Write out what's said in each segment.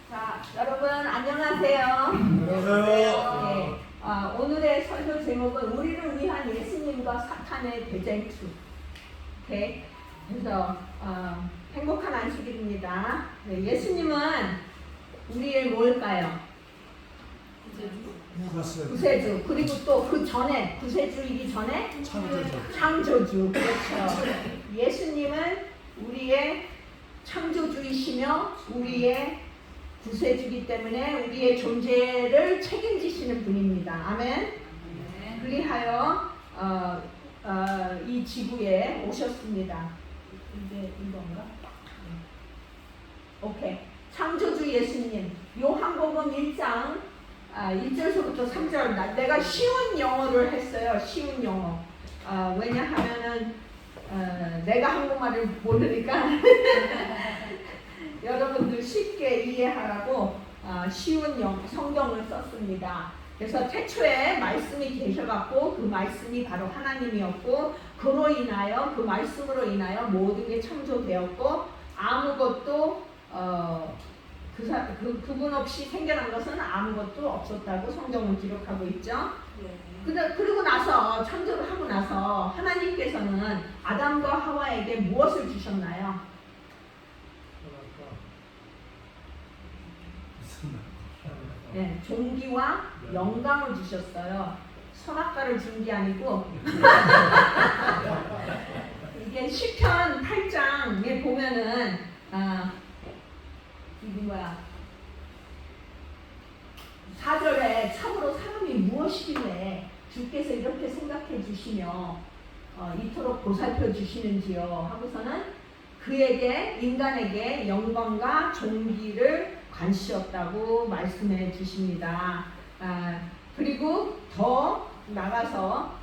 자, 여러분 안녕하세요. 안녕하세요. 네, 오늘의 설교 제목은 우리를 위한 예수님과 사탄의 대쟁투. 오케이. 그래서 행복한 안식일입니다. 네, 예수님은 우리의 뭘까요? 구세주. 그리고 또 그 전에 구세주이기 전에 창조주. 그렇죠. 예수님은 우리의 창조주이시며 우리의 구세주기 때문에 우리의 존재를 책임지시는 분입니다. 아멘. 그리하여 이 지구에 오셨습니다. 이게 이건가? 오케이. 창조주 예수님. 요한복음 1장 1절서부터 3절. 내가 쉬운 영어를 했어요. 쉬운 영어. 왜냐하면은 내가 한국말을 모르니까 여러분들 쉽게 이해하라고 쉬운 성경을 썼습니다. 그래서 태초에 말씀이 계셔갖고 그 말씀이 바로 하나님이었고 그로 인하여 그 말씀으로 인하여 모든 게 창조되었고 아무것도 그분 없이 생겨난 것은 아무것도 없었다고 성경은 기록하고 있죠. 그리고 나서 창조를 하고 나서 하나님께서는 아담과 하와에게 무엇을 주셨나요? 네, 종기와 영광을 주셨어요. 선악과를 준 게 아니고 이게 시편 8장에 보면은 이게 뭐야? 4절에 참으로 사람이 무엇이길래 주께서 이렇게 생각해 주시며 이토록 보살펴 주시는지요 하고서는 그에게 인간에게 영광과 존귀를 관시었다고 말씀해 주십니다. 그리고 더 나가서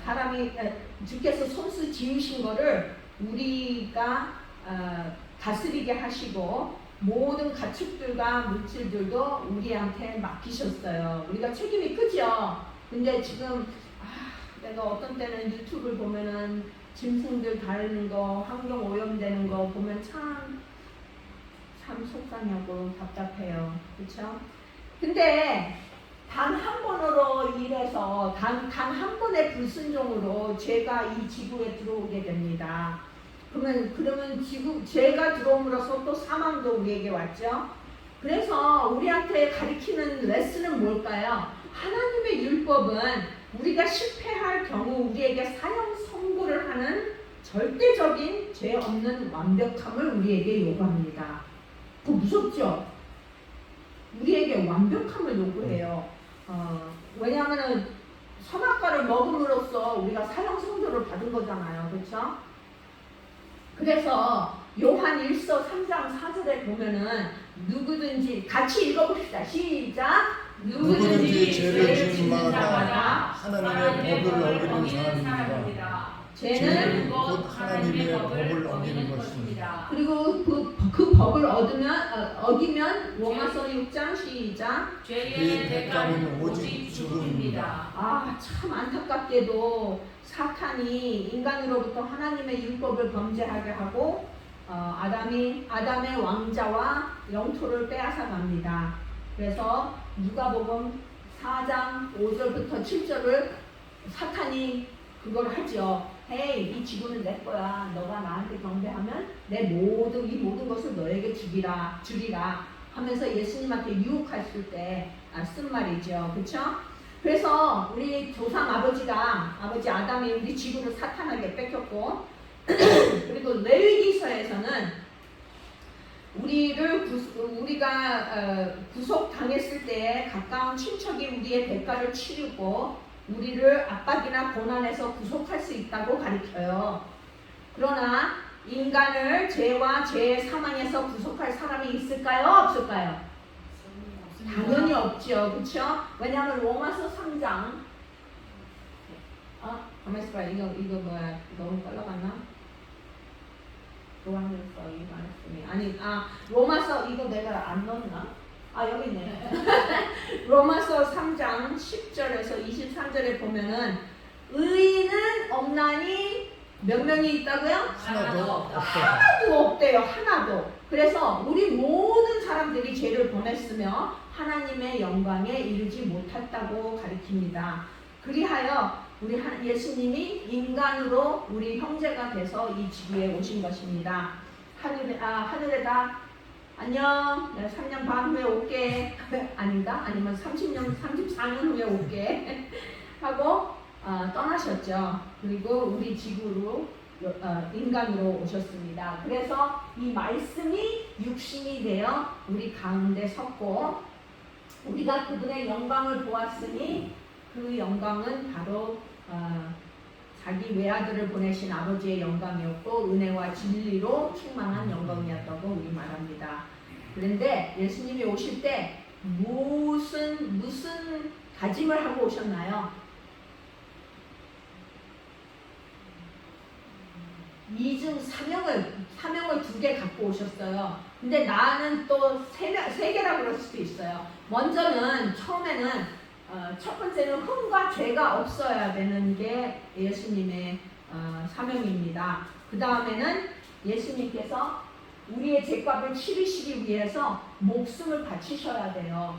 사람이 주께서 손수 지으신 거를 우리가 다스리게 하시고 모든 가축들과 물질들도 우리한테 맡기셨어요. 우리가 책임이 크죠. 근데 지금 내가 어떤 때는 유튜브를 보면은 짐승들 다루는 거, 환경 오염되는 거 보면 참 속상하고 답답해요. 그렇죠? 근데 단 한 번으로 인해서 단 한 번의 불순종으로 죄가 이 지구에 들어오게 됩니다. 그러면 죄가 들어옴으로써 또 사망도 우리에게 왔죠. 그래서 우리한테 가르치는 레슨은 뭘까요? 하나님의 율법은 우리가 실패할 경우 우리에게 사형 선고를 하는 절대적인 죄 없는 완벽함을 우리에게 요구합니다. 그거 무섭죠? 우리에게 완벽함을 요구해요. 왜냐하면 선악과를 먹음으로써 우리가 사형 선고를 받은 거잖아요. 그렇죠? 그래서 요한 1서 3장 4절에 보면은 누구든지 같이 읽어봅시다. 시작. 누구든지 죄를 지은 자마다 하나님의 법을 어기는 사람입니다. 죄는 곧 하나님의 법을 어기는 것입니다. 그리고 그 법을 어기면 로마서 6장 시작. 죄의 대가는 오직 죽음입니다. 참 안타깝게도 사탄이 인간으로부터 하나님의 율법을 범죄하게 하고 아담의 왕자와 영토를 빼앗아 갑니다. 그래서 누가복음 4장 5절부터 7절을 사탄이 그걸 하죠. 헤이, 이 지구는 내 거야. 너가 나한테 경배하면 이 모든 것을 너에게 주리라 하면서 예수님한테 유혹했을 때 쓴 말이죠. 그렇죠? 그래서 우리 조상 아버지 아담이 우리 지구를 사탄에게 뺏겼고 그리고 레위기서에서는 우리가 구속당했을 때 가까운 친척이 우리의 대가를 치르고 우리를 압박이나 고난에서 구속할 수 있다고 가르쳐요. 그러나 인간을 죄와 죄의 사망에서 구속할 사람이 있을까요? 없을까요? 당연히 없죠. 그렇죠? 왜냐하면 로마서 3장 가만히 있어봐. 이거 뭐야? 너무 빨라갔나? 로마서 이거 안 했으니 로마서 이거 내가 안 넣었나? 여기 있네. 로마서 3장 10절에서 23절에 보면은 의인은 없나니 몇 명이 있다고요? 하나도 없다. 하나도 없대요. 하나도. 그래서 우리 모든 사람들이 죄를 범했으며 하나님의 영광에 이르지 못했다고 가리킵니다. 그리하여 우리 예수님이 인간으로 우리 형제가 돼서 이 지구에 오신 것입니다. 하늘에다 안녕, 내가 3년 반 후에 올게. 아닌가? 아니면 30년, 34년 후에 올게. 하고 떠나셨죠. 그리고 우리 지구로 인간으로 오셨습니다. 그래서 이 말씀이 육신이 되어 우리 가운데 섰고 우리가 그분의 영광을 보았으니 그 영광은 바로 자기 외아들을 보내신 아버지의 영광이었고 은혜와 진리로 충만한 영광이었다고 우리 말합니다. 그런데 예수님이 오실 때 무슨 다짐을 하고 오셨나요? 이중 사명을 2개 갖고 오셨어요. 근데 나는 또 3개라고 그럴 수도 있어요. 먼저는 처음에는 첫 번째는 흠과 죄가 없어야 되는 게 예수님의 사명입니다. 그 다음에는 예수님께서 우리의 죄값을 치르시기 위해서 목숨을 바치셔야 돼요.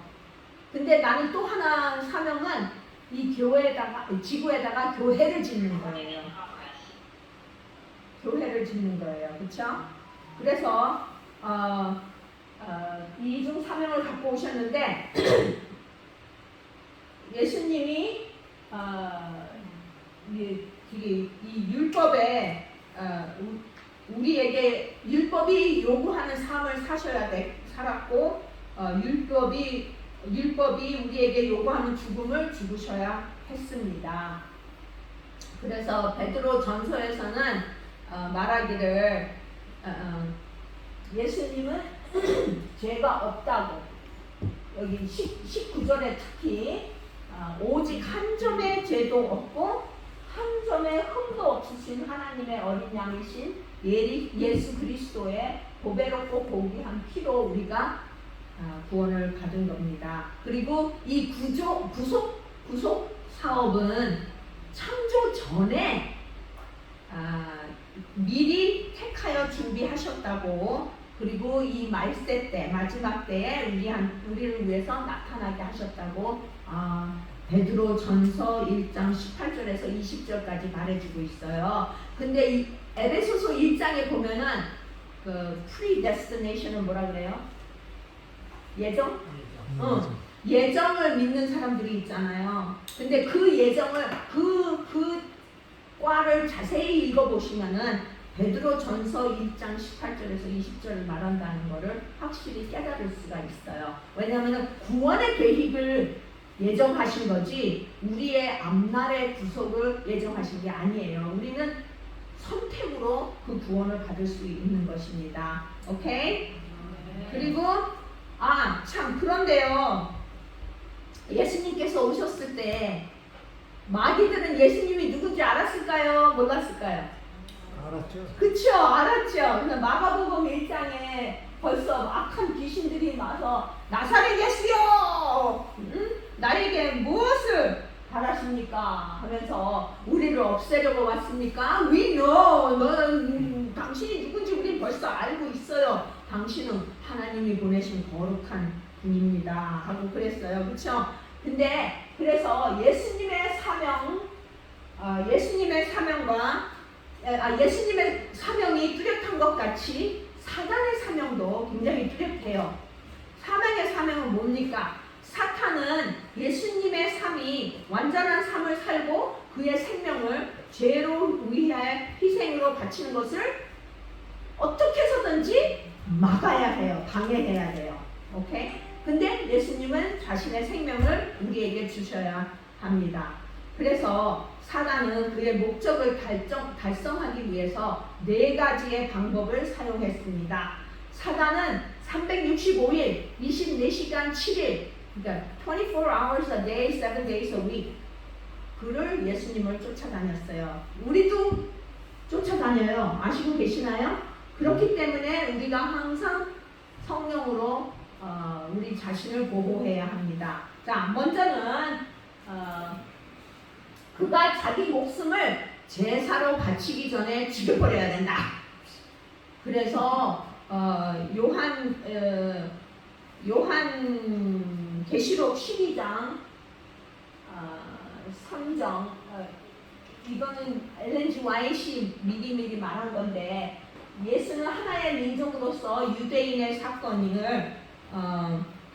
근데 나는 또 하나 사명은 이 지구에다가 교회를 짓는 거예요. 교회를 짓는 거예요. 그렇죠? 그래서 이중 사명을 갖고 오셨는데 예수님이 이 율법에 우리에게 율법이 요구하는 삶을 살았고 율법이 우리에게 요구하는 죽음을 죽으셔야 했습니다. 그래서 베드로 전서에서는 말하기를 예수님은 죄가 없다고 여기 19절에 특히 오직 한 점의 죄도 없고 한 점의 흠도 없으신 하나님의 어린 양이신 예수 그리스도의 보배롭고 고귀한 피로 우리가 구원을 받은 겁니다. 그리고 이 구속 사업은 창조 전에 미리 택하여 준비하셨다고 그리고 이 말세 때 마지막 때에 우리를 위해서 나타나게 하셨다고 베드로 전서 1장 18절에서 20절까지 말해주고 있어요. 근데 이 에베소서 1장에 보면은 그 predestination은 뭐라 그래요? 예정? 예정을 믿는 사람들이 있잖아요. 근데 그 예정을 그 과를 자세히 읽어보시면은 베드로 전서 1장 18절에서 20절을 말한다는 것을 확실히 깨달을 수가 있어요. 왜냐하면 구원의 계획을 예정하신 거지 우리의 앞날의 구속을 예정하신 게 아니에요. 우리는 선택으로 그 구원을 받을 수 있는 것입니다. 오케이? 그리고 참 그런데요. 예수님께서 오셨을 때 마귀들은 예수님이 누군지 알았을까요? 몰랐을까요? 알았죠? 그쵸, 알았죠. 그래서 마가복음 1장에 벌써 악한 귀신들이 와서 나사렛 예수여, 나에게 무엇을 바라십니까? 하면서 우리를 없애려고 왔습니까? We know. 너는 당신이 누군지 우리 벌써 알고 있어요. 당신은 하나님이 보내신 거룩한 분입니다. 하고 그랬어요. 그쵸? 근데 그래서 예수님의 사명이 뚜렷한 것 같이 사단의 사명도 굉장히 뚜렷해요. 사명의 사명은 뭡니까? 사탄은 예수님의 삶이 완전한 삶을 살고 그의 생명을 죄로 위해 희생으로 바치는 것을 어떻게 해서든지 막아야 해요. 방해해야 돼요. 오케이? 근데 예수님은 자신의 생명을 우리에게 주셔야 합니다. 그래서 사단은 그의 목적을 달성하기 위해서 4가지의 방법을 사용했습니다. 사단은 365일, 24시간 7일, 그러니까 24 hours a day, 7 days a week 그를 예수님을 쫓아다녔어요. 우리도 쫓아다녀요. 아시고 계시나요? 그렇기 때문에 우리가 항상 성령으로 우리 자신을 보호해야 합니다. 자, 먼저는 그가 자기 목숨을 제사로 바치기 전에 죽여버려야 된다. 그래서 요한 계시록 12장 선정 이거는 엘렌지 와이시 미리미리 말한 건데 예수는 하나의 민족으로서 유대인의 사건을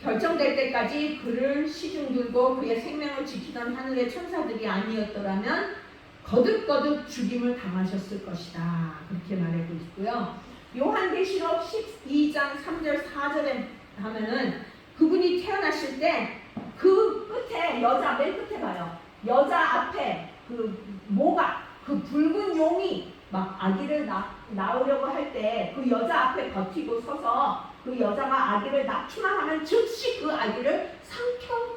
결정될 때까지 그를 시중 들고 그의 생명을 지키던 하늘의 천사들이 아니었더라면 거듭거듭 죽임을 당하셨을 것이다. 그렇게 말하고 있고요. 요한계시록 12장 3절 4절에 하면은 그분이 태어나실 때 그 끝에 여자 맨 끝에 봐요. 여자 앞에 그 뭐가 그 붉은 용이 막 아기를 낳으려고 할 때 그 여자 앞에 버티고 서서 그 여자가 아기를 낳기만 하면 즉시 그 아기를 삼켜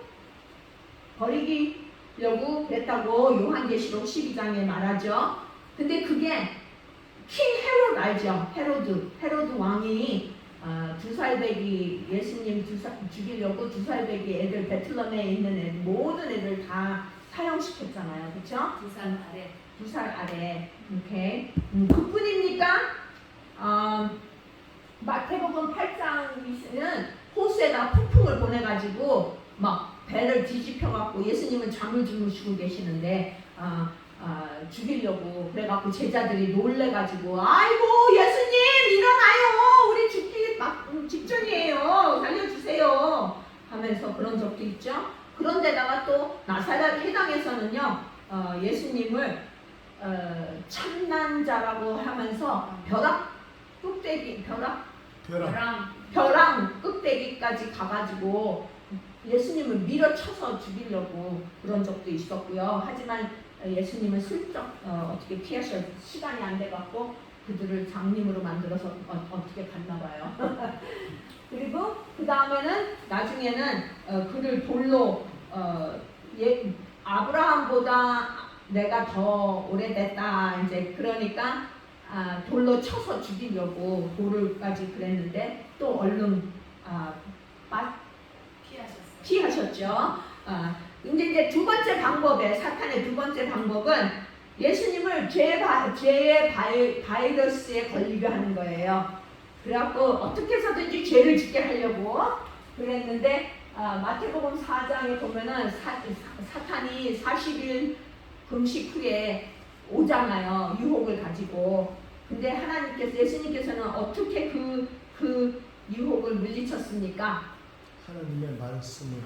버리려고 그랬다고 요한계시록 12장에 말하죠. 근데 그게 킹 헤롯 알죠? 헤로드 왕이 2살배기 예수님 죽이려고 2살배기 애들 베틀레헴에 있는 애들 모든 애들 다 사형시켰잖아요. 그렇죠? 2살 아래. 오케이. 그뿐입니까? 마태복음 8장에는 호수에다 폭풍을 보내가지고 막 배를 뒤집혀갖고 예수님은 잠을 주무시고 계시는데 죽이려고 그래갖고 제자들이 놀래가지고 아이고 예수님 일어나요 우리 죽기 막 직전이에요 살려주세요 하면서 그런 적도 있죠. 그런데다가 또 나사렛 해당에서는요 예수님을 참난자라고 하면서 벼랑 끝대기까지 가가지고 예수님을 밀어쳐서 죽이려고 그런 적도 있었고요. 하지만 예수님은 슬쩍 어떻게 피하셔 시간이 안 돼갖고 그들을 장님으로 만들어서 어떻게 갔나봐요. 그리고 그 다음에는 나중에는 그를 돌로 아브라함보다 내가 더 오래됐다 이제 그러니까 돌로 쳐서 죽이려고 돌을까지 그랬는데 또 얼른 피하셨죠. 이제 두 번째 방법에 사탄의 두 번째 방법은 예수님을 죄의 바이러스에 걸리게 하는 거예요. 그래갖고 어떻게 해서든지 죄를 짓게 하려고 그랬는데 마태복음 4장에 보면은 사탄이 40일 금식 후에 오잖아요. 유혹을 가지고. 근데 하나님께서 예수님께서는 어떻게 그 유혹을 물리쳤습니까? 하나님의 말씀으로.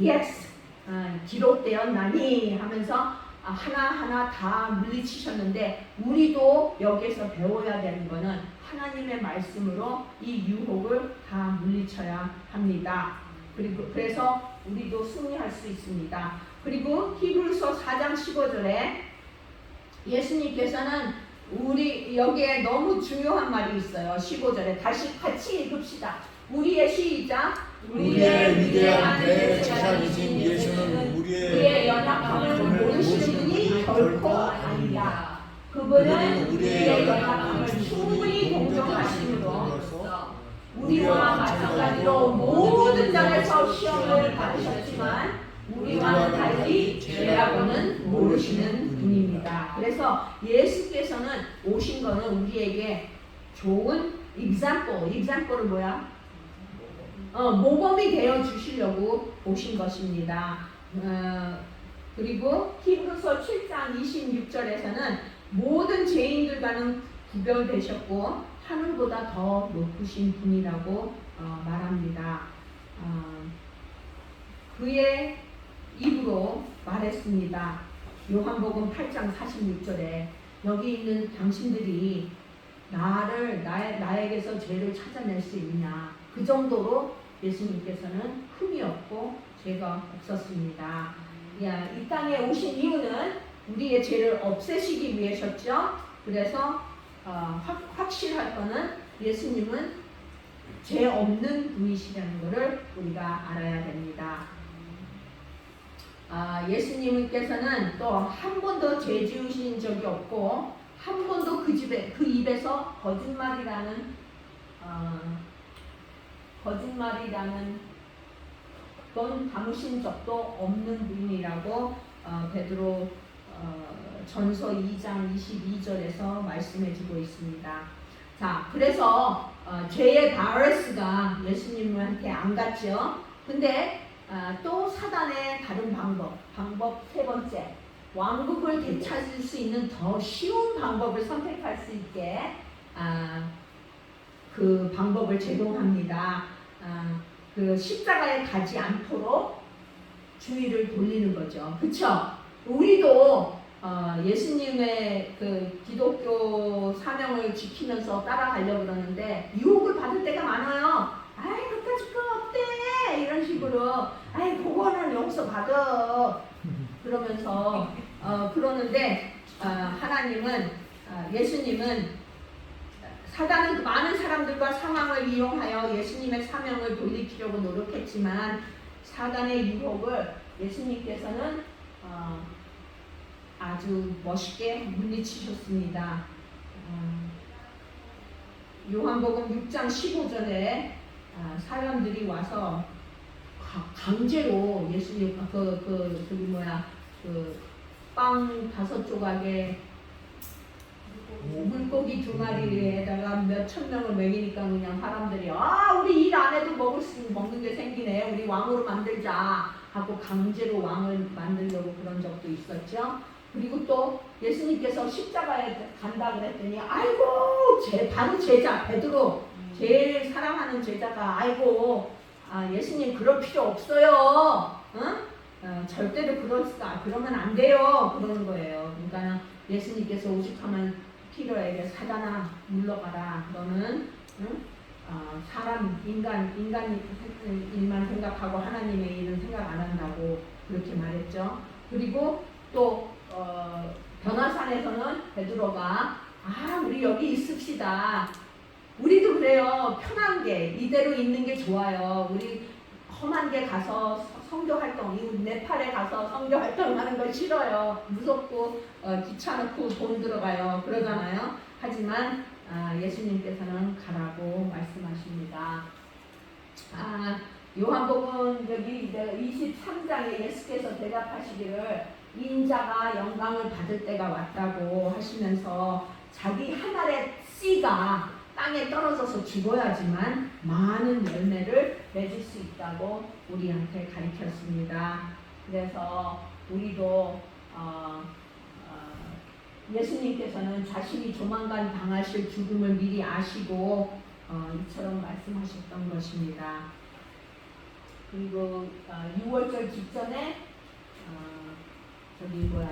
Yes. 기록되었나니 하면서 하나하나 다 물리치셨는데 우리도 여기에서 배워야 되는 거는 하나님의 말씀으로 이 유혹을 다 물리쳐야 합니다. 그래서 우리도 승리할 수 있습니다. 그리고 히브리서 4장 15절에 예수님께서는 우리 여기에 너무 중요한 말이 있어요. 15절에 다시 같이 읽읍시다. 우리의 시작. 우리의 위대한 대제사장이신 예수는 우리의 연약함을 모르시는 분이 결코 아니다. 그분은 우리의 연약함을 충분히 동정하심으로 우리와 마찬가지로 모든 점에서 시험을 받으셨지만 우리와는 달리 죄라고는 모르시는 분입니다. 그래서 예수께서는 오신 거는 우리에게 좋은 example은 뭐야? 모범이 되어 주시려고 오신 것입니다. 그리고 히브리서 7장 26절에서는 모든 죄인들과는 구별되셨고 하늘보다 더 높으신 분이라고 말합니다. 그의 입으로 말했습니다. 요한복음 8장 46절에 여기 있는 당신들이 나에게서 죄를 찾아낼 수 있느냐. 그 정도로 예수님께서는 흠이 없고 죄가 없었습니다. 이 땅에 오신 이유는 우리의 죄를 없애시기 위해셨죠. 그래서 확실할 거는 예수님은 죄 없는 분이시라는 것을 우리가 알아야 됩니다. 예수님께서는 또 한 번도 죄 지으신 적이 없고 한 번도 그 입에서 거짓말이라는 건 담으신 적도 없는 분이라고 베드로 전서 2장 22절에서 말씀해주고 있습니다. 자, 그래서 죄의 바르스가 예수님한테 안 갔죠. 근데 또 사단의 다른 방법 세 번째, 왕국을 되찾을 수 있는 더 쉬운 방법을 선택할 수 있게 그 방법을 제공합니다. 그 십자가에 가지 않도록 주의를 돌리는 거죠. 그쵸? 우리도 예수님의 그 기독교 사명을 지키면서 따라가려고 그러는데 유혹을 받을 때가 많아요. 아이, 그까짓 거 어때? 이런 식으로. 아이, 그거는 용서 받아. 그러면서 그러는데 하나님은 예수님은 사단은 그 많은 사람들과 상황을 이용하여 예수님의 사명을 돌리키려고 노력했지만 사단의 유혹을 예수님께서는 아주 멋있게 물리치셨습니다. 요한복음 6장 15절에 사람들이 와서 강제로 예수님 빵 5조각에 물고기 2마리에다가 몇천 명을 먹이니까 그냥 사람들이 우리 일 안 해도 먹는 게 생기네, 우리 왕으로 만들자 하고 강제로 왕을 만들려고 그런 적도 있었죠. 그리고 또 예수님께서 십자가에 간다 그랬더니 아이고 바로 제자 베드로, 제일 사랑하는 제자가 아이고 예수님 그럴 필요 없어요. 응? 절대로 그러면 안 돼요. 그러는 거예요. 그러니까 예수님께서 오죽하면 필요해. 사단아 물러가라. 너는 사람 인간 일만 생각하고 하나님의 일은 생각 안 한다고 그렇게 말했죠. 그리고 또 변화산에서는 베드로가 우리 여기 있읍시다. 우리도 그래요. 편한 게 이대로 있는 게 좋아요. 우리 험한 데 가서 선교 활동, 네팔에 가서 선교 활동하는 거 싫어요. 무섭고 귀찮고 돈 들어가요. 그러잖아요. 하지만 예수님께서는 가라고 말씀하십니다. 요한복음 여기 23장에 예수께서 대답하시기를 인자가 영광을 받을 때가 왔다고 하시면서 자기 한 알의 씨가 땅에 떨어져서 죽어야지만 많은 열매를 맺을 수 있다고 우리한테 가르쳤습니다. 그래서 우리도 예수님께서는 자신이 조만간 당하실 죽음을 미리 아시고 이처럼 말씀하셨던 것입니다. 그리고 6월절 직전에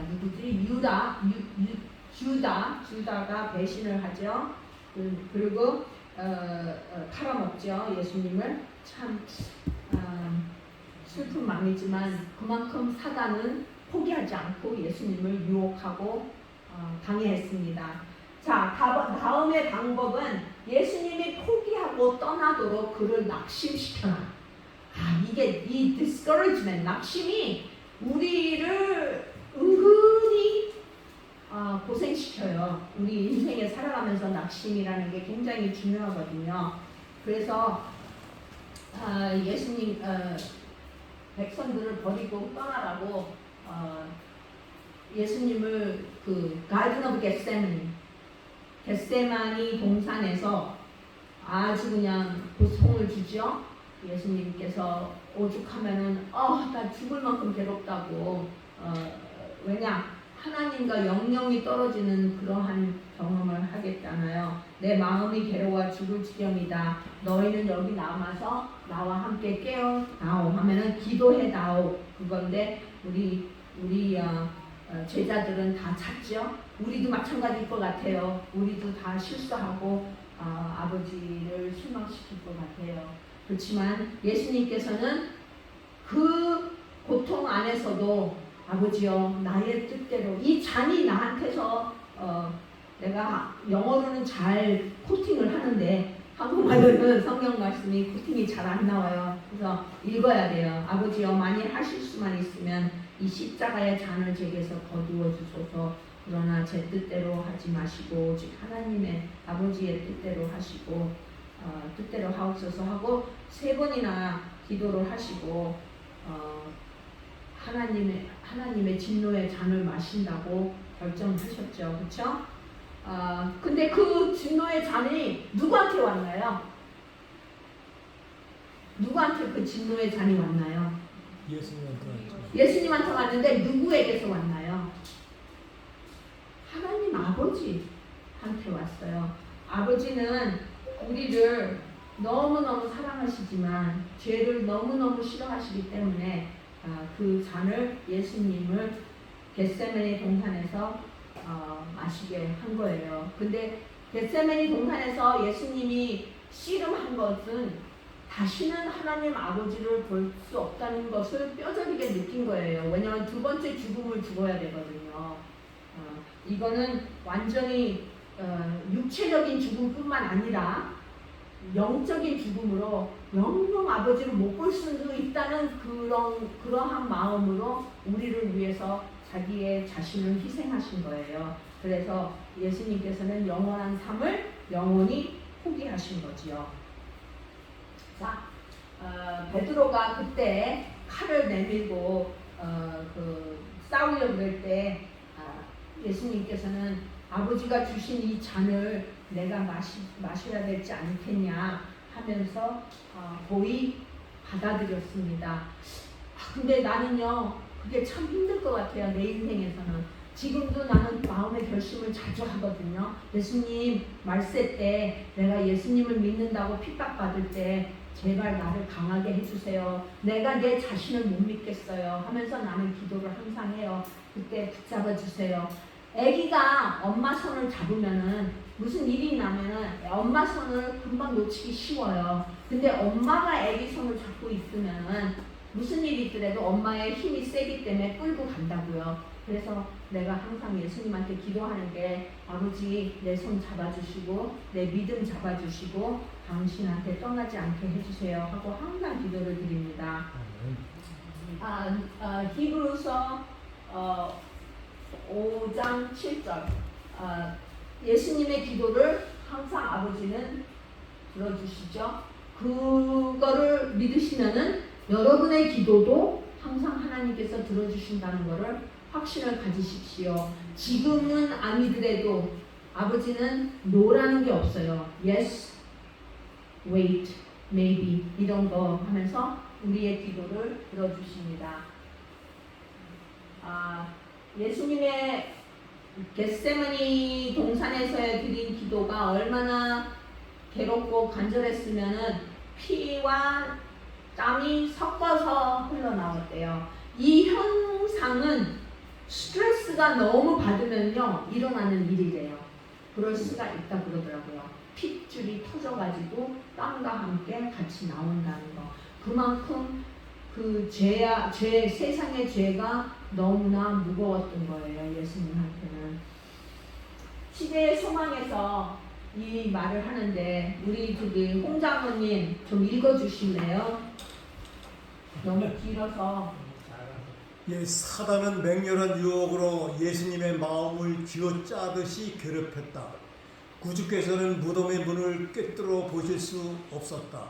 누구지? 주다가 배신을 하죠. 그리고 팔아먹죠. 예수님을. 참 슬픈 마음이지만 그만큼 사단은 포기하지 않고 예수님을 유혹하고 방해했습니다. 자, 다음의 방법은 예수님이 포기하고 떠나도록 그를 낙심시켜놔. 이게 이 discouragement, 낙심이 우리를 은근히 고생시켜요. 우리 인생에 살아가면서 낙심이라는 게 굉장히 중요하거든요. 그래서 예수님 백성들을 버리고 떠나라고 예수님을 그 가든 오브 겟세마니 동산에서 아주 그냥 고통을 주죠. 예수님께서 오죽하면은 나 죽을 만큼 괴롭다고 왜냐 하나님과 영영이 떨어지는 그러한 경험을 하겠잖아요. 내 마음이 괴로워 죽을 지경이다. 너희는 여기 남아서 나와 함께 깨어나오 하면은 기도해다오 그건데 우리 제자들은 다 찾죠. 우리도 마찬가지일 것 같아요. 우리도 다 실수하고 아버지를 실망시킬 것 같아요. 그렇지만 예수님께서는 그 고통 안에서도 아버지여 나의 뜻대로 이 잔이 나한테서 내가 영어로는 잘 코팅을 하는데 한국말로는 성경 말씀이 코팅이 잘 안 나와요. 그래서 읽어야 돼요. 아버지여 만일 하실 수만 있으면 이 십자가의 잔을 제게서 거두어 주소서. 그러나 제 뜻대로 하지 마시고 오직 하나님의 아버지의 뜻대로 하시고 뜻대로 하옵소서 하고 3번이나 기도를 하시고 하나님의 진노의 잔을 마신다고 결정하셨죠. 그렇죠? 근데 그 진노의 잔이 누구한테 왔나요? 누구한테 그 진노의 잔이 왔나요? 예수님한테 왔는데 누구에게서 왔나요? 하나님 아버지한테 왔어요. 아버지는 우리를 너무너무 사랑하시지만 죄를 너무너무 싫어하시기 때문에 그 잔을 예수님을 겟세마네 동산에서 마시게 한 거예요. 근데 겟세마네 동산에서 예수님이 씨름한 것은 다시는 하나님 아버지를 볼 수 없다는 것을 뼈저리게 느낀 거예요. 왜냐하면 두 번째 죽음을 죽어야 되거든요. 이거는 완전히 육체적인 죽음뿐만 아니라 영적인 죽음으로 영영 아버지를 못 볼 수도 있다는 그러한 마음으로 우리를 위해서 자기의 자신을 희생하신 거예요. 그래서 예수님께서는 영원한 삶을 영원히 포기하신 거지요. 자, 베드로가 그때 칼을 내밀고 싸우려고 그럴 때 예수님께서는 아버지가 주신 이 잔을 내가 마셔야 되지 않겠냐 하면서 고이 받아들였습니다. 근데 나는요 그게 참 힘들 것 같아요. 내 인생에서는. 지금도 나는 마음의 결심을 자주 하거든요. 예수님 말세 때 내가 예수님을 믿는다고 핍박받을 때 제발 나를 강하게 해주세요. 내가 내 자신을 못 믿겠어요 하면서 나는 기도를 항상 해요. 그때 붙잡아 주세요. 아기가 엄마 손을 잡으면은 무슨 일이 나면은 엄마 손을 금방 놓치기 쉬워요. 근데 엄마가 아기 손을 잡고 있으면은 무슨 일이 있더라도 엄마의 힘이 세기 때문에 끌고 간다고요. 그래서 내가 항상 예수님한테 기도하는 게 아버지 내 손 잡아주시고 내 믿음 잡아주시고 당신한테 떠나지 않게 해주세요 하고 항상 기도를 드립니다. 히브리서 5장 7절 예수님의 기도를 항상 아버지는 들어주시죠. 그거를 믿으시면은 여러분의 기도도 항상 하나님께서 들어주신다는 것을 확신을 가지십시오. 지금은 아니더라도 아버지는 no라는 게 없어요. Yes, wait, maybe 이런 거 하면서 우리의 기도를 들어주십니다. 예수님의 겟세마니 동산에서 드린 기도가 얼마나 괴롭고 간절했으면은 피와 땀이 섞어서 흘러나왔대요. 이 현상은 스트레스가 너무 받으면요 일어나는 일이래요. 그럴 수가 있다 그러더라고요. 핏줄이 터져가지고 땀과 함께 같이 나온다는 거. 그만큼 그 세상의 죄가 너무나 무거웠던 거예요. 예수님한테는. 시대의 소망에서 이 말을 하는데 우리 저기 홍장모님 좀 읽어주실래요? 너무 길어서. 사단은 맹렬한 유혹으로 예수님의 마음을 쥐어짜듯이 괴롭혔다. 구주께서는 무덤의 문을 꿰뚫어 보실 수 없었다.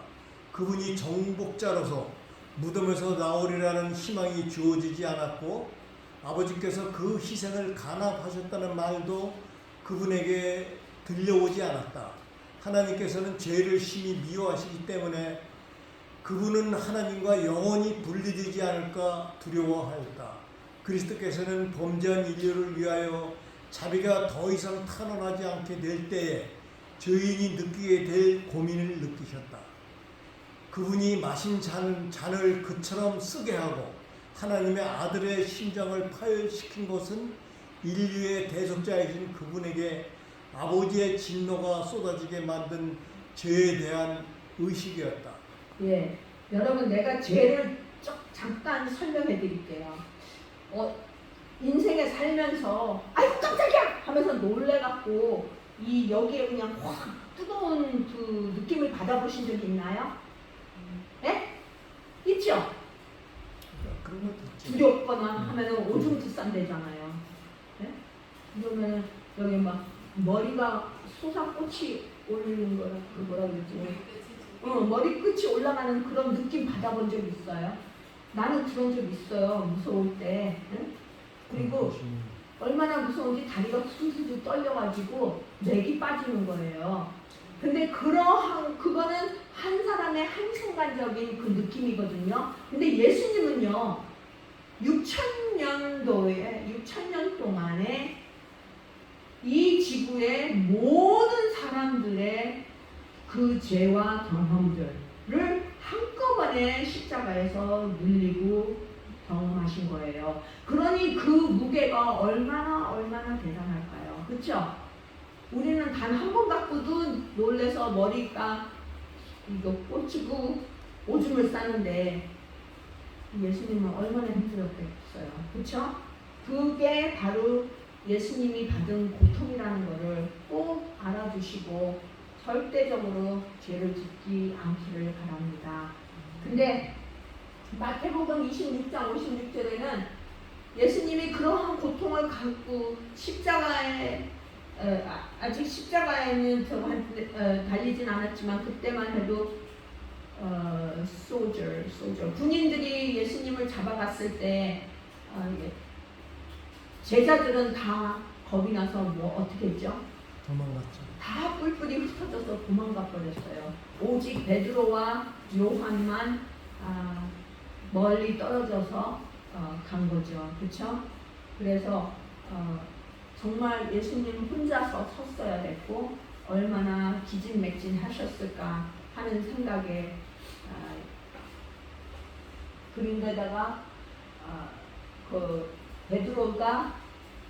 그분이 정복자로서 무덤에서 나오리라는 희망이 주어지지 않았고 아버지께서 그 희생을 간합하셨다는 말도 그분에게 들려오지 않았다. 하나님께서는 죄를 심히 미워하시기 때문에 그분은 하나님과 영원히 분리되지 않을까 두려워하였다. 그리스도께서는 범죄한 인류를 위하여 자비가 더 이상 탄원하지 않게 될 때에 죄인이 느끼게 될 고민을 느끼셨다. 그분이 마신 잔을 그처럼 쓰게 하고 하나님의 아들의 심장을 파열시킨 것은 인류의 대속자이신 그분에게 아버지의 진노가 쏟아지게 만든 죄에 대한 의식이었다. 예, 여러분 내가 죄를 잠깐 설명해 드릴게요. 인생에 살면서 아이고 깜짝이야 하면서 놀래갖고 여기에 그냥 확 뜨거운 그 느낌을 받아보신 적이 있나요? 네? 있죠? 그런 것도 있죠. 두렵거나 하면은 오줌투싼 되잖아요. 네? 그러면 여기 막 머리가 솟아꽃이 올리는 거라 그 뭐라 그러지? 머리 끝이 올라가는 그런 느낌 받아본 적 있어요? 나는 그런 적 있어요. 무서울 때. 응? 그리고 얼마나 무서운지 다리가 후들후들 떨려가지고 맥이 빠지는 거예요. 근데 그거는 한 사람의 한순간적인 그 느낌이거든요. 근데 예수님은요, 6천 년 동안에 이 지구의 모든 사람들의 그 죄와 경험들을 한꺼번에 십자가에서 눌리고 경험하신 거예요. 그러니 그 무게가 얼마나 대단할까요? 그렇죠? 우리는 단 한 번 갖고도 놀래서 머리가 이거 꽂히고 오줌을 싸는데 예수님은 얼마나 힘들었겠어요. 그렇죠? 그게 바로 예수님이 받은 고통이라는 것을 꼭 알아주시고 절대적으로 죄를 짓지 않기를 바랍니다. 근데 마태복음 26장 56절에는 예수님이 그러한 고통을 갖고 십자가에 아직 십자가에는 달리진 않았지만 그때만 해도 soldier 군인들이 예수님을 잡아갔을 때 제자들은 다 겁이 나서 어떻게 했죠? 도망갔죠. 다 뿔뿔이 흩어져서 도망가 버렸어요. 오직 베드로와 요한만 멀리 떨어져서 간 거죠. 그렇죠? 그래서 정말 예수님 혼자서 섰어야 됐고 얼마나 기진맥진하셨을까 하는 생각에 그런데다가 그 베드로가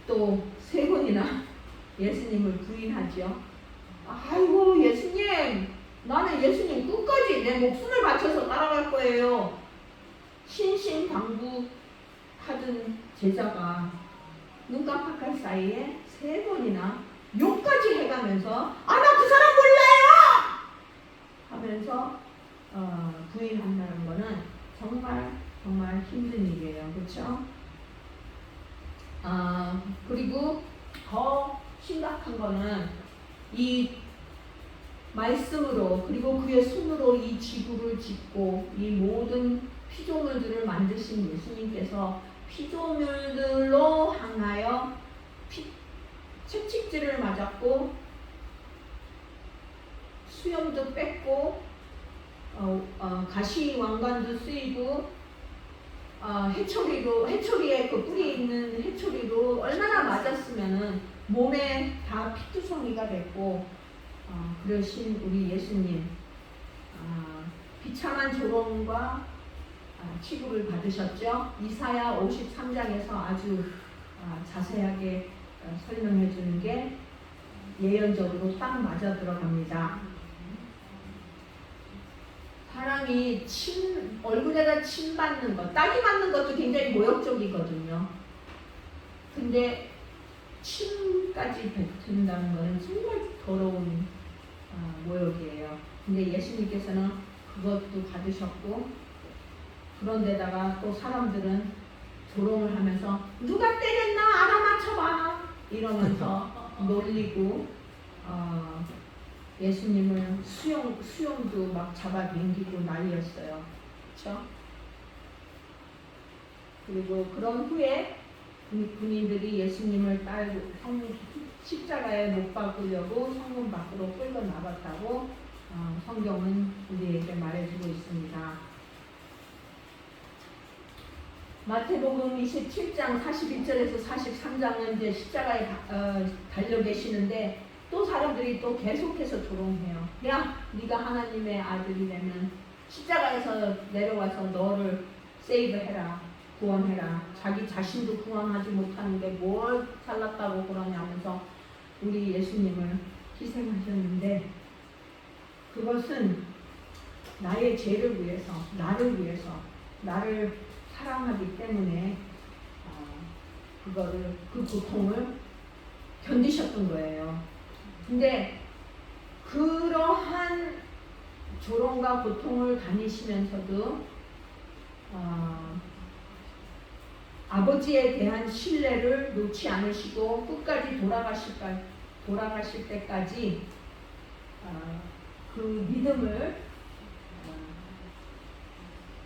또 3번이나 예수님을 부인하죠. 아이고 예수님, 나는 예수님 끝까지 내 목숨을 바쳐서 따라갈 거예요. 신신당부하던 제자가 눈 깜빡할 사이에 3번이나 욕까지 해가면서 나 그 사람 몰라요! 하면서 부인한다는 거는 정말 힘든 일이에요. 그렇죠? 그리고 더 심각한 거는 이 말씀으로 그리고 그의 손으로 이 지구를 짓고 이 모든 피조물들을 만드신 예수님께서 피조물들로 향하여 채찍질을 맞았고 수염도 뺐고 가시 왕관도 쓰이고 해초리에 그 뿌리 있는 해초리로 얼마나 맞았으면은 몸에 다 피투성이가 됐고 그러신 우리 예수님 비참한 조롱과 치부를 받으셨죠. 이사야 53장에서 아주 자세하게 설명해 주는 게 예언적으로 딱 맞아 들어갑니다. 사람이 얼굴에다 침 받는 것, 딱이 맞는 것도 굉장히 모욕적이거든요. 근데 침까지 뱉는다는 것은 정말 더러운 모욕이에요. 근데 예수님께서는 그것도 받으셨고, 그런데다가 또 사람들은 조롱을 하면서 누가 때렸나 알아맞혀봐 이러면서 놀리고 예수님을 수염도 막 잡아당기고 난리였어요. 그렇죠? 그리고 그런 후에 군인들이 예수님을 딸고 십자가에 못 박으려고 성문 밖으로 끌고 나갔다고 성경은 우리에게 말해주고 있습니다. 마태복음 27장 41절에서 43장은 이제 십자가에 달려 계시는데 또 사람들이 또 계속해서 조롱해요. 야, 네가 하나님의 아들이라면 십자가에서 내려와서 너를 세이브해라, 구원해라. 자기 자신도 구원하지 못하는데 뭘 잘났다고 그러냐면서 우리 예수님을 희생하셨는데 그것은 나의 죄를 위해서, 나를 위해서, 나를 사랑하기 때문에 그 고통을 견디셨던 거예요. 근데 그러한 조롱과 고통을 다니시면서도 아버지에 대한 신뢰를 놓지 않으시고 끝까지 돌아가실 때까지 그 믿음을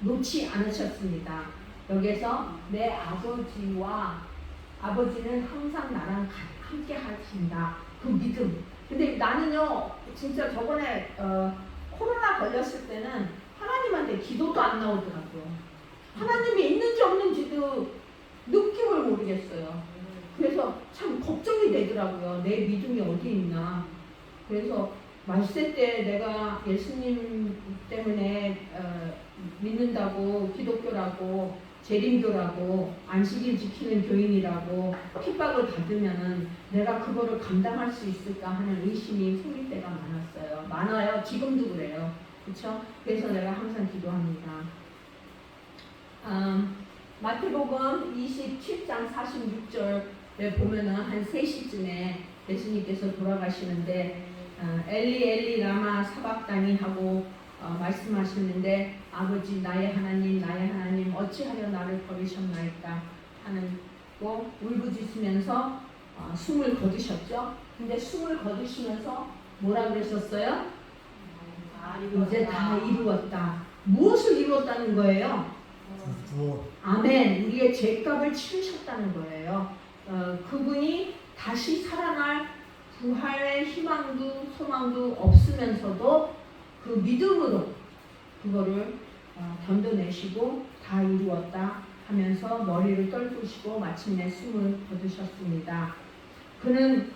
놓지 않으셨습니다. 여기서 내 아버지는 항상 나랑 함께 하신다. 그 믿음. 근데 나는요, 진짜 저번에 코로나 걸렸을 때는 하나님한테 기도도 안 나오더라고요. 하나님이 있는지 없는지도 느낌을 모르겠어요. 그래서 참 걱정이 되더라고요. 내 믿음이 어디 있나. 그래서 말세 때 내가 예수님 때문에 믿는다고, 기독교라고, 재림교라고, 안식일 지키는 교인이라고 핍박을 받으면은 내가 그거를 감당할 수 있을까 하는 의심이 생길 때가 많았어요. 많아요. 지금도 그래요. 그렇죠? 그래서 내가 항상 기도합니다. 마태복음 27장 46절에 보면은 한 3시쯤에 예수님께서 돌아가시는데 엘리 엘리 라마 사박다니 하고 말씀하시는데 아버지 나의 하나님 어찌하여 나를 버리셨나이까 하는 거 울부짖으면서 숨을 거두셨죠. 근데 숨을 거두시면서 뭐라 그러셨어요? 이제 다 이루었다. 무엇을 이루었다는 거예요? 아멘. 우리의 죄값을 치르셨다는 거예요. 그분이 다시 살아날 부활의 희망도 소망도 없으면서도 그 믿음으로 그거를 견뎌내시고 다 이루었다 하면서 머리를 떨구시고 마침내 숨을 거두셨습니다. 그는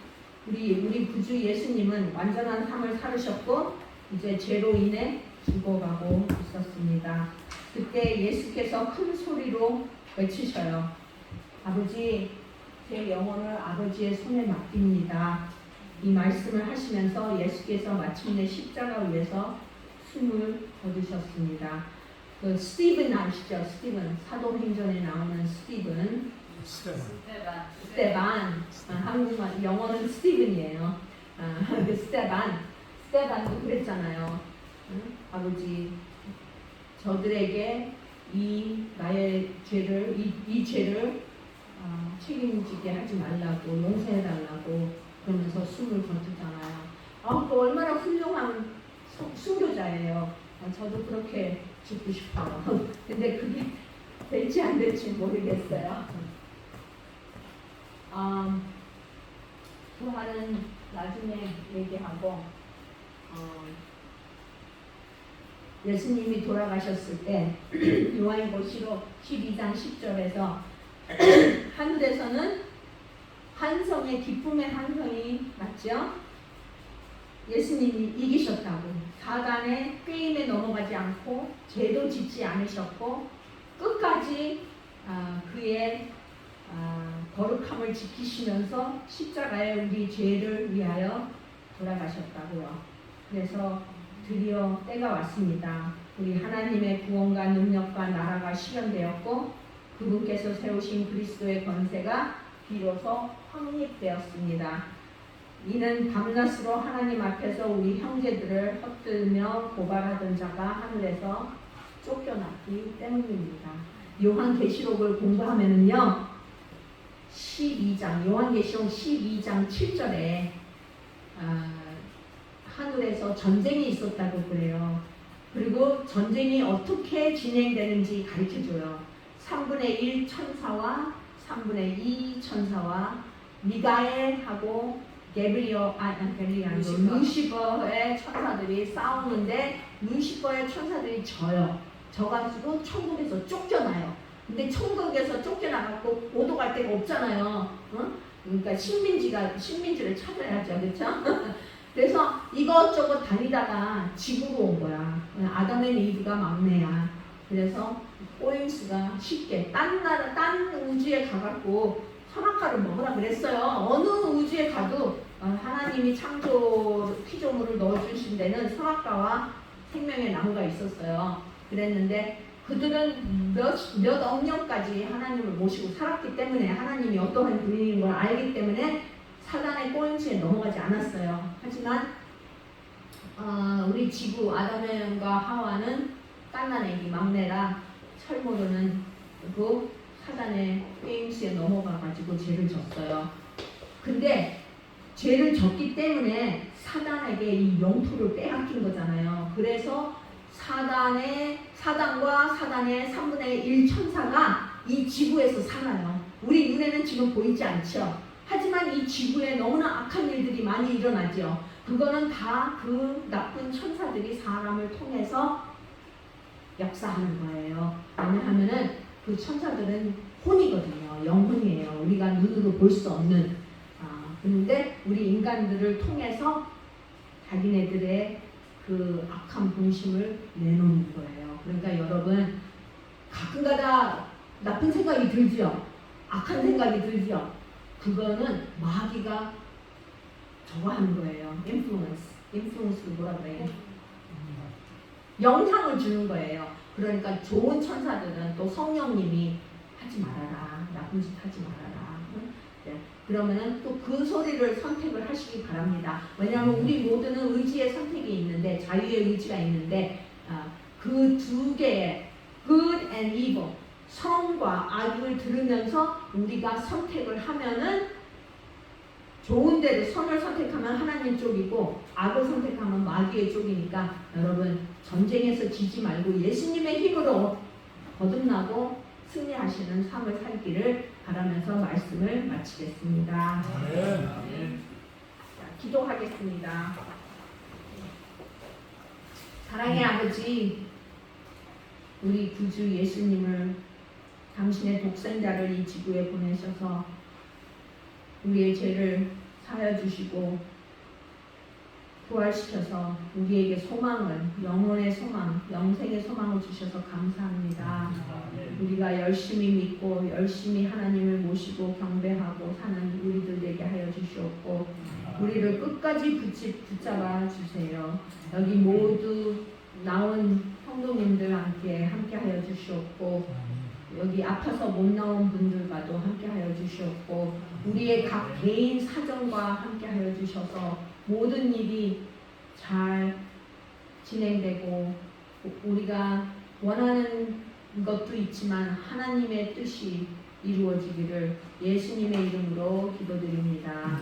우리 구주 예수님은 완전한 삶을 살으셨고 이제 죄로 인해 죽어가고 있었습니다. 그때 예수께서 큰 소리로 외치셔요. 아버지, 제 영혼을 아버지의 손에 맡깁니다. 이 말씀을 하시면서 예수께서 마침내 십자가 위에서 숨을 거두셨습니다. 그 스티븐 아시죠? 스티븐, 사도행전에 나오는 스티븐. 스테반. 한국말 영어는 스티븐이에요. 그 스테반도 그랬잖아요. 아버지, 저들에게 나의 죄를 이 죄를 책임지게 하지 말라고 용서해달라고 그러면서 숨을 거두잖아요. 또 얼마나 훌륭한 순교자예요. 저도 그렇게 죽고 싶어요. 근데 그게 될지 안 될지 모르겠어요. 부활은 나중에 얘기하고 예수님이 돌아가셨을 때 요한계시록 12장 10절에서 하늘에서는 한성의 기쁨의 한성이 맞죠? 예수님이 이기셨다고 사단의 게임에 넘어가지 않고 죄도 짓지 않으셨고 끝까지 그의 거룩함을 지키시면서 십자가에 우리 죄를 위하여 돌아가셨다고요. 그래서 드디어 때가 왔습니다. 우리 하나님의 구원과 능력과 나라가 실현되었고 그분께서 세우신 그리스도의 권세가 비로소 확립되었습니다. 이는 밤낮으로 하나님 앞에서 우리 형제들을 헛들며 고발하던 자가 하늘에서 쫓겨났기 때문입니다. 요한계시록을 공부하면은요, 요한계시록 12장 7절에 하늘에서 전쟁이 있었다고 그래요. 그리고 전쟁이 어떻게 진행되는지 가르쳐줘요. 3분의 1 천사와 3분의 2 천사와 미가엘하고 루시퍼의 천사들이 싸우는데 루시퍼의 천사들이 져가지고 천국에서 쫓겨나요. 근데 천국에서 쫓겨나갖고 오도갈 데가 없잖아요. 그러니까 식민지를 찾아야죠, 그렇죠? 그래서 이것저것 다니다가 지구로 온 거야. 아담 앤 이브가 막내야. 그래서 오임스가 쉽게 딴 우주에 가갖고 선악과를 먹으라 그랬어요. 어느 우주에 가도 하나님이 창조 피조물을 넣어주신 데는 선악과와 생명의 나무가 있었어요. 그랬는데 그들은 몇 억년까지 하나님을 모시고 살았기 때문에 하나님이 어떠한 분인 걸 알기 때문에 사단의 꼬임수에 넘어가지 않았어요. 하지만 우리 지구 아담과 하와는 갓난아기 막내라 철모르는 그 사단의 꼬임수에 넘어가가지고 죄를 졌어요. 근데 죄를 졌기 때문에 사단에게 이 영토를 빼앗긴 거잖아요. 그래서 사단과 사단의 3분의 1 천사가 이 지구에서 살아요. 우리 눈에는 지금 보이지 않죠. 하지만 이 지구에 너무나 악한 일들이 많이 일어나죠. 그거는 다 그 나쁜 천사들이 사람을 통해서 역사하는 거예요. 왜냐하면은 그 천사들은 혼이거든요. 영혼이에요. 우리가 눈으로 볼 수 없는. 그런데 우리 인간들을 통해서 자기네들의 그 악한 본심을 내놓는 거예요. 그러니까 여러분 가끔가다 나쁜 생각이 들죠. 악한 생각이 들죠. 그거는 마귀가 저거 하는 거예요. 인플루언스를 뭐라 그래요? 영향을 주는 거예요. 그러니까 좋은 천사들은 또 성령님이 하지 말아라. 나쁜 짓 하지 말아라. 네. 그러면은 또 그 소리를 선택을 하시기 바랍니다. 왜냐하면 우리 모두는 의지의 선택이 있는데, 자유의 의지가 있는데, 그 두 개의 good and evil, 선과 악을 들으면서 우리가 선택을 하면은 좋은 대로 선을 선택하면 하나님 쪽이고 악을 선택하면 마귀의 쪽이니까 여러분 전쟁에서 지지 말고 예수님의 힘으로 거듭나고 승리하시는 삶을 살기를 바라면서 말씀을 마치겠습니다. 자, 기도하겠습니다. 사랑의 아버지, 우리 구주 예수님을 당신의 독생자를 이 지구에 보내셔서 우리의 죄를 사하여 주시고 부활시켜서 우리에게 소망을, 영혼의 소망, 영생의 소망을 주셔서 감사합니다. 우리가 열심히 믿고 열심히 하나님을 모시고 경배하고 사는 우리들 되게 하여 주시옵고 우리를 끝까지 붙잡아 주세요. 여기 모두 나온 성도님들 함께 하여 주시옵고 여기 아파서 못 나온 분들과도 함께 하여 주시옵고 우리의 각 개인 사정과 함께 하여 주셔서 모든 일이 잘 진행되고 우리가 원하는 것도 있지만 하나님의 뜻이 이루어지기를 예수님의 이름으로 기도드립니다.